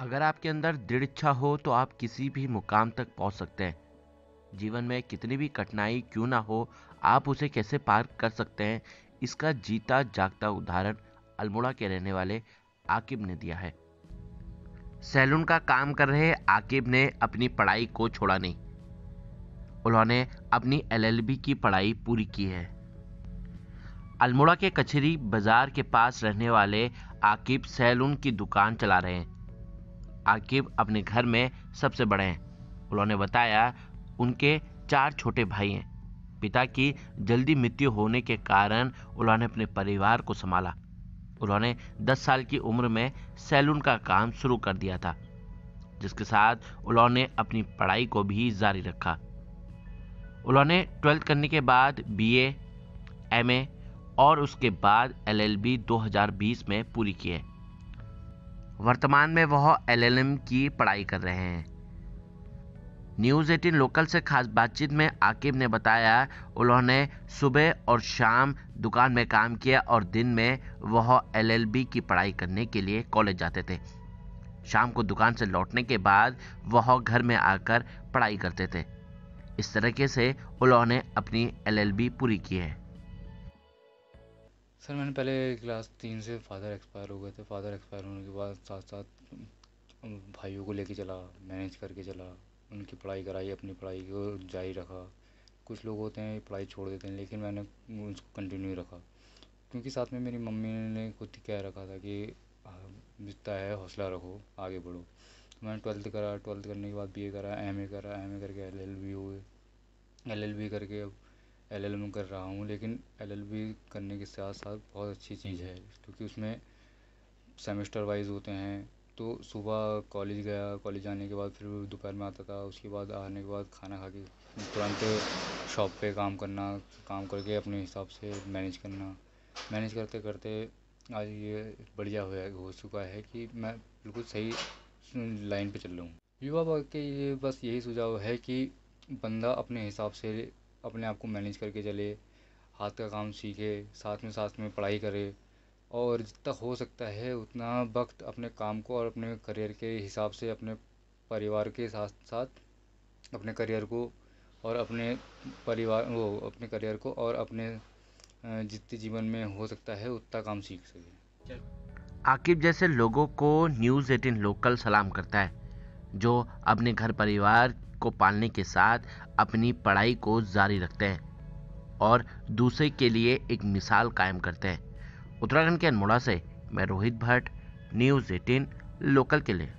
अगर आपके अंदर दृढ़ इच्छा हो तो आप किसी भी मुकाम तक पहुंच सकते हैं। जीवन में कितनी भी कठिनाई क्यों ना हो, आप उसे कैसे पार कर सकते हैं, इसका जीता जागता उदाहरण अल्मोड़ा के रहने वाले आकिब ने दिया है। सैलून का काम कर रहे आकिब ने अपनी पढ़ाई को छोड़ा नहीं। उन्होंने अपनी एलएलबी की पढ़ाई पूरी की है। अल्मोड़ा के कचहरी बाजार के पास रहने वाले आकिब सैलून की दुकान चला रहे हैं। आकिब अपने घर में सबसे बड़े हैं। उन्होंने बताया उनके 4 छोटे भाई हैं। पिता की जल्दी मृत्यु होने के कारण उन्होंने अपने परिवार को संभाला। उन्होंने 10 साल की उम्र में सैलून का काम शुरू कर दिया था, जिसके साथ उन्होंने अपनी पढ़ाई को भी जारी रखा। उन्होंने 12th करने के बाद बीए, एमए और उसके बाद एलएलबी 2020 में पूरी की है। वर्तमान में वह एलएलएम की पढ़ाई कर रहे हैं। न्यूज़ 18 लोकल से खास बातचीत में आकिब ने बताया उन्होंने सुबह और शाम दुकान में काम किया और दिन में वह एलएलबी की पढ़ाई करने के लिए कॉलेज जाते थे। शाम को दुकान से लौटने के बाद वह घर में आकर पढ़ाई करते थे। इस तरीके से उन्होंने अपनी एलएलबी पूरी की है। सर मैंने पहले क्लास 3 से फादर एक्सपायर हो गए थे। फादर एक्सपायर होने के बाद साथ साथ भाइयों को लेके चला, मैनेज करके चला, उनकी पढ़ाई कराई, अपनी पढ़ाई को जारी रखा। कुछ लोग होते हैं पढ़ाई छोड़ देते हैं, लेकिन मैंने उसको कंटिन्यू रखा, क्योंकि साथ में मेरी मम्मी ने खुद ही कह रखा था कि जितना है हौसला रखो, आगे बढ़ो। तो मैंने 12th करा, 12th करने के बाद बीए करा, एमए करा, एमए करके एलएलबी हुए, एलएलबी करके अब एलएलएम कर रहा हूँ। लेकिन एलएलबी करने के साथ साथ बहुत अच्छी चीज़ है, क्योंकि उसमें सेमेस्टर वाइज होते हैं। तो सुबह कॉलेज गया, कॉलेज जाने के बाद फिर दोपहर में आता था, उसके बाद आने के बाद खाना खा के तुरंत शॉप पे काम करना, काम करके अपने हिसाब से मैनेज करना। मैनेज करते करते आज ये बढ़िया हो चुका है कि मैं बिल्कुल सही लाइन पे चल रहा हूँ। युवा वर्ग के लिए बस यही सुझाव है कि बंदा अपने हिसाब से अपने आप को मैनेज करके चले, हाथ का काम सीखे, साथ में पढ़ाई करे, और जितना हो सकता है उतना वक्त अपने काम को और अपने करियर के हिसाब से अपने परिवार के साथ साथ अपने करियर को और अपने करियर को और अपने जितने जीवन में हो सकता है उतना काम सीख सके। आकिब जैसे लोगों को न्यूज़ 18 लोकल सलाम करता है, जो अपने घर परिवार को पालने के साथ अपनी पढ़ाई को जारी रखते हैं और दूसरे के लिए एक मिसाल कायम करते हैं। उत्तराखंड के अल्मोड़ा से मैं रोहित भट्ट, न्यूज़ 18 लोकल के लिए।